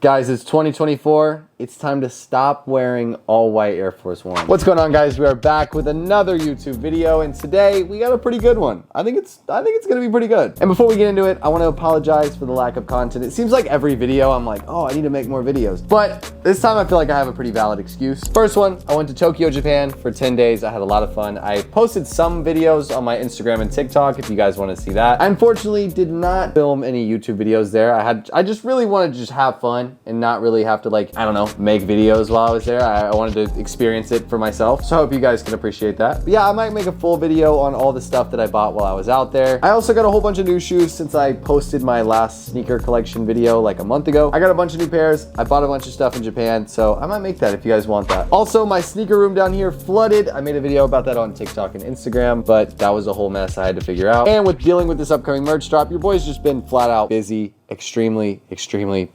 Guys, it's 2024. It's time to stop wearing all white Air Force One. What's going on, guys? We are back with another YouTube video, and today we got a pretty good one. I think it's gonna be pretty good. And before we get into it, I want to apologize for the lack of content. It seems like every video I'm like, oh, I need to make more videos. But this time I feel like I have a pretty valid excuse. First one, I went to Tokyo, Japan for 10 days. I had a lot of fun. I posted some videos on my Instagram and TikTok if you guys want to see that. I unfortunately did not film any YouTube videos there. I just really wanted to just have fun and not really have to, like, I don't know, make videos while I was there. I wanted to experience it for myself. So I hope you guys can appreciate that. But yeah, I might make a full video on all the stuff that I bought while I was out there. I also got a whole bunch of new shoes since I posted my last sneaker collection video like a month ago. I got a bunch of new pairs. I bought a bunch of stuff in Japan, so I might make that if you guys want that. Also, my sneaker room down here flooded. I made a video about that on TikTok and Instagram, but that was a whole mess I had to figure out. And with dealing with this upcoming merch drop, your boy's just been flat out busy. Extremely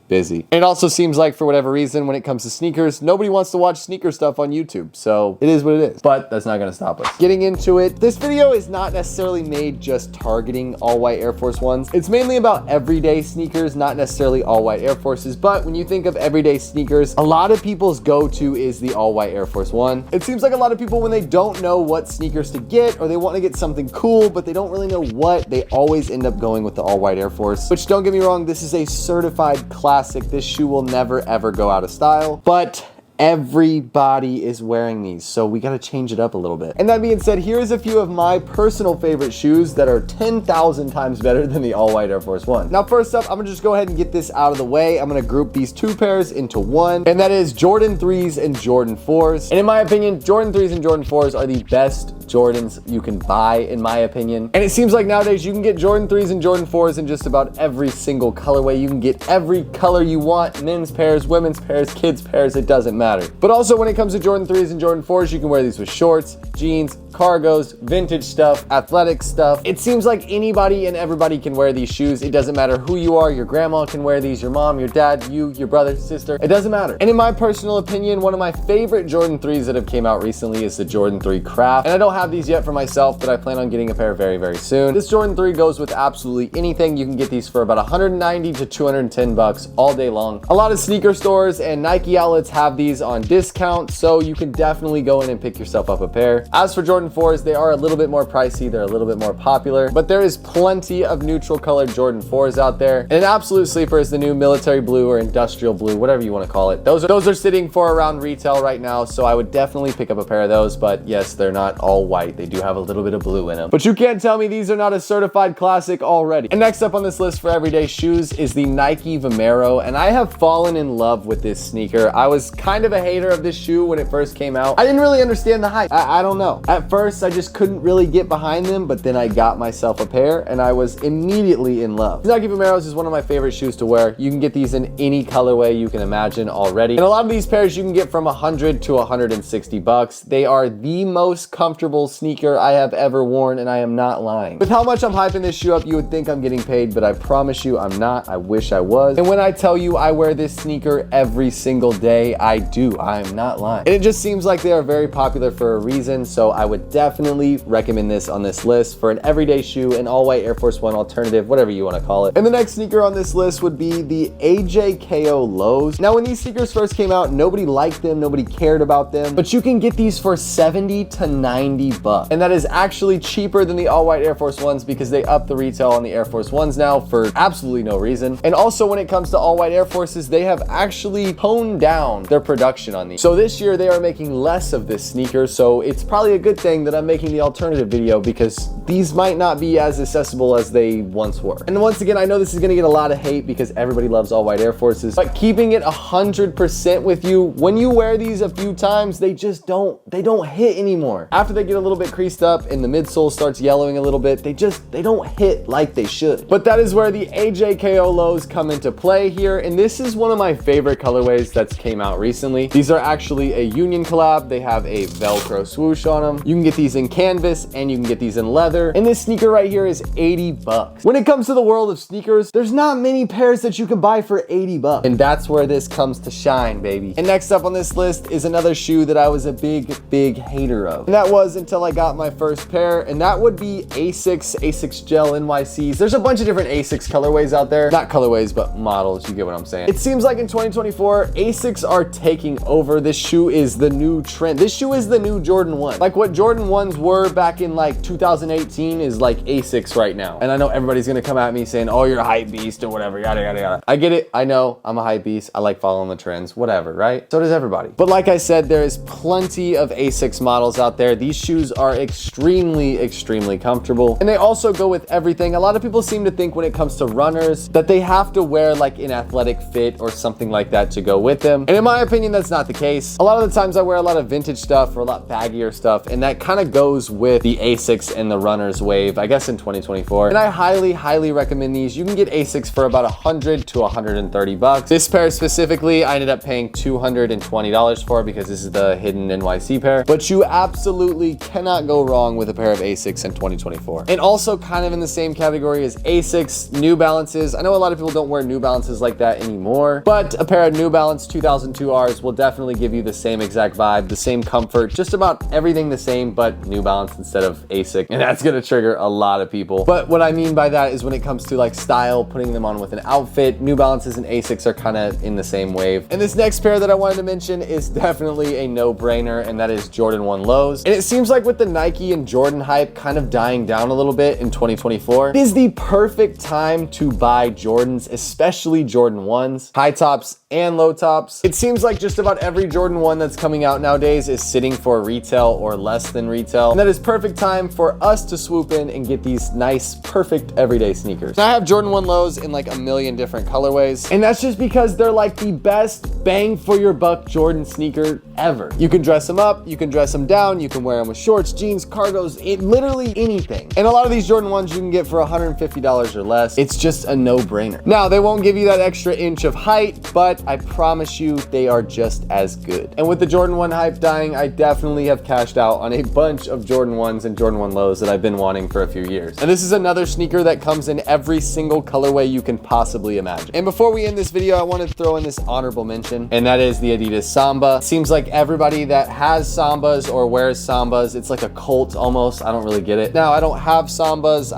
busy. And it also seems like, for whatever reason, when it comes to sneakers, nobody wants to watch sneaker stuff on YouTube. So it is what it is, but that's not gonna stop us. Getting into it, this video is not necessarily made just targeting all white Air Force Ones. It's mainly about everyday sneakers, not necessarily all white Air Forces. But when you think of everyday sneakers, a lot of people's go-to is the all white Air Force One. It seems like a lot of people, when they don't know what sneakers to get, or they want to get something cool, but they don't really know what, they always end up going with the all white Air Force, which, don't get me wrong, this is a certified classic. This shoe will never ever go out of style, but everybody is wearing these, so we got to change it up a little bit. And that being said, here's a few of my personal favorite shoes that are 10,000 times better than the all white Air Force One. Now, first up, I'm gonna just go ahead and get this out of the way. I'm gonna group these two pairs into one, and that is Jordan 3s and Jordan 4s. And in my opinion, Jordan 3s and Jordan 4s are the best Jordans you can buy, in my opinion. And it seems like nowadays you can get Jordan 3s and Jordan 4s in just about every single colorway. You can get every color you want, men's pairs, women's pairs, kids pairs, it doesn't matter. But also, when it comes to Jordan 3s and Jordan 4s, you can wear these with shorts, jeans, cargos, vintage stuff, athletic stuff. It seems like anybody and everybody can wear these shoes. It doesn't matter who you are. Your grandma can wear these, your mom, your dad, you, your brother, sister. It doesn't matter. And in my personal opinion, one of my favorite Jordan 3s that have came out recently is the Jordan 3 Craft. And I don't have these yet for myself, but I plan on getting a pair very soon. This Jordan 3 goes with absolutely anything. You can get these for about 190 to 210 bucks all day long. A lot of sneaker stores and Nike outlets have these on discount, so you can definitely go in and pick yourself up a pair. As for Jordan 4s, they are a little bit more pricey. They're a little bit more popular, but there is plenty of neutral colored Jordan 4s out there. And an absolute sleeper is the new military blue or industrial blue, whatever you want to call it. Those are sitting for around retail right now, so I would definitely pick up a pair of those. But yes, they're not all white. They do have a little bit of blue in them. But you can't tell me these are not a certified classic already. And next up on this list for everyday shoes is the Nike Vomero, and I have fallen in love with this sneaker. I was kind of a hater of this shoe when it first came out. I didn't really understand the hype. I don't know. At first, I just couldn't really get behind them, but then I got myself a pair and I was immediately in love. Nike Vomeros is one of my favorite shoes to wear. You can get these in any colorway you can imagine already. And a lot of these pairs you can get from 100 to 160 bucks. They are the most comfortable sneaker I have ever worn, and I am not lying. With how much I'm hyping this shoe up, you would think I'm getting paid, but I promise you I'm not. I wish I was. And when I tell you I wear this sneaker every single day, I do. I'm not lying. And it just seems like they are very popular for a reason, so I would definitely recommend this on this list for an everyday shoe, an all-white Air Force One alternative, whatever you want to call it. And the next sneaker on this list would be the AJKO Lows. Now, when these sneakers first came out, nobody liked them, nobody cared about them, but you can get these for 70 to 90 bucks. And that is actually cheaper than the all-white Air Force Ones because they up the retail on the Air Force Ones now for absolutely no reason. And also, when it comes to all-white Air Forces, they have actually toned down their production on these. So this year they are making less of this sneaker, so it's probably a good thing that I'm making the alternative video because these might not be as accessible as they once were. And once again, I know this is gonna get a lot of hate because everybody loves all white Air Forces, but keeping it 100% with you, when you wear these a few times, they don't hit anymore. After they get a little bit creased up and the midsole starts yellowing a little bit, they don't hit like they should. But that is where the AJKO Lows come into play here, and this is one of my favorite colorways that's came out recently. These are actually a Union collab. They have a Velcro swoosh on them. You You can get these in canvas and you can get these in leather. And this sneaker right here is 80 bucks. When it comes to the world of sneakers, there's not many pairs that you can buy for 80 bucks. And that's where this comes to shine, baby. And next up on this list is another shoe that I was a big hater of. And that was until I got my first pair, and that would be Asics Gel NYCs. There's a bunch of different Asics colorways out there. Not colorways, but models, you get what I'm saying. It seems like in 2024, Asics are taking over. This shoe is the new trend. This shoe is the new Jordan 1. Like what Jordan 1s were back in like 2018 is like Asics right now. And I know everybody's gonna come at me saying, oh, you're a hype beast or whatever, yada, yada, yada. I get it. I know I'm a hype beast. I like following the trends, whatever, right? So does everybody. But like I said, there is plenty of Asics models out there. These shoes are extremely comfortable. And they also go with everything. A lot of people seem to think when it comes to runners that they have to wear like an athletic fit or something like that to go with them. And in my opinion, that's not the case. A lot of the times I wear a lot of vintage stuff or a lot baggier stuff, and that kind of goes with the Asics and the runners wave, I guess in 2024. And I highly recommend these. You can get Asics for about 100 to 130 bucks. This pair specifically, I ended up paying $220 for because this is the hidden NYC pair. But you absolutely cannot go wrong with a pair of Asics in 2024. And also kind of in the same category as Asics, New Balances. I know a lot of people don't wear New Balances like that anymore, but a pair of New Balance 2002Rs will definitely give you the same exact vibe, the same comfort, just about everything the same, but New Balance instead of Asics. And that's gonna trigger a lot of people. But what I mean by that is when it comes to like style, putting them on with an outfit, New Balances and Asics are kind of in the same wave. And this next pair that I wanted to mention is definitely a no-brainer, and that is Jordan 1 Lows. And it seems like with the Nike and Jordan hype kind of dying down a little bit in 2024, it is the perfect time to buy Jordans, especially Jordan 1s, high tops and low tops. It seems like just about every Jordan 1 that's coming out nowadays is sitting for retail or less than retail. And that is perfect time for us to swoop in and get these nice, perfect everyday sneakers. Now I have Jordan 1 Lows in like a million different colorways, and that's just because they're like the best bang for your buck Jordan sneaker ever. You can dress them up, you can dress them down, you can wear them with shorts, jeans, cargos, literally anything. And a lot of these Jordan 1s you can get for $150 or less. It's just a no-brainer. Now, they won't give you that extra inch of height, but I promise you they are just as good. And with the Jordan 1 hype dying, I definitely have cashed out on a bunch of Jordan 1s and Jordan 1 Lows that I've been wanting for a few years. And this is another sneaker that comes in every single colorway you can possibly imagine. And before we end this video, I wanted to throw in this honorable mention, and that is the Adidas Samba. It seems like everybody that has Sambas or wears Sambas, it's like a cult almost. I don't really get it. Now, I don't have Sambas.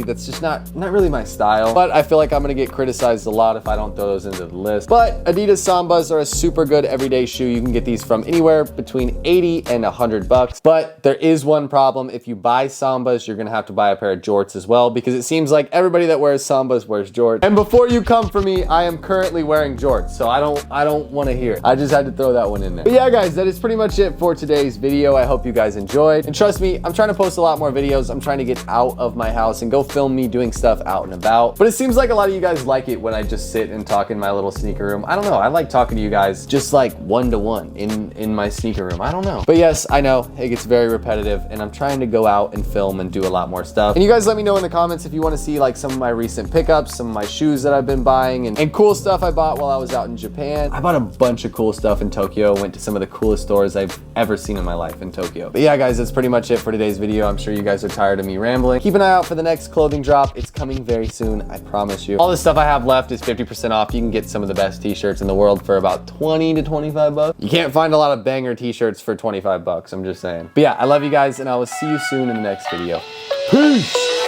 That's just not really my style, but I feel like I'm gonna get criticized a lot if I don't throw those into the list. But Adidas Sambas are a super good everyday shoe. You can get these from anywhere between 80 and 100 bucks. But there is one problem. If you buy Sambas, you're gonna have to buy a pair of jorts as well, because it seems like everybody that wears Sambas wears jorts. And before you come for me, I am currently wearing jorts, so I don't want to hear it. I just had to throw that one in there. But yeah, guys, that is pretty much it for today's video. I hope you guys enjoyed. And trust me, I'm trying to post a lot more videos. I'm trying to get out of my house and go film me doing stuff out and about. But it seems like a lot of you guys like it when I just sit and talk in my little sneaker room. I don't know. I like talking to you guys just like one-to-one in my sneaker room. I don't know. But yes, I know it gets very repetitive, and I'm trying to go out and film and do a lot more stuff. And you guys let me know in the comments if you want to see like some of my recent pickups, some of my shoes that I've been buying, and cool stuff I bought while I was out in Japan. I bought a bunch of cool stuff in Tokyo. Went to some of the coolest stores I've ever seen in my life in Tokyo. But yeah, guys, that's pretty much it for today's video. I'm sure you guys are tired of me rambling. Keep an eye out for the next clothing drop. It's coming very soon, I promise you. All the stuff I have left is 50% off. You can get some of the best t-shirts in the world for about 20 to 25 bucks. You can't find a lot of banger t-shirts for 25 bucks, I'm just saying. But yeah, I love you guys, and I will see you soon in the next video. Peace!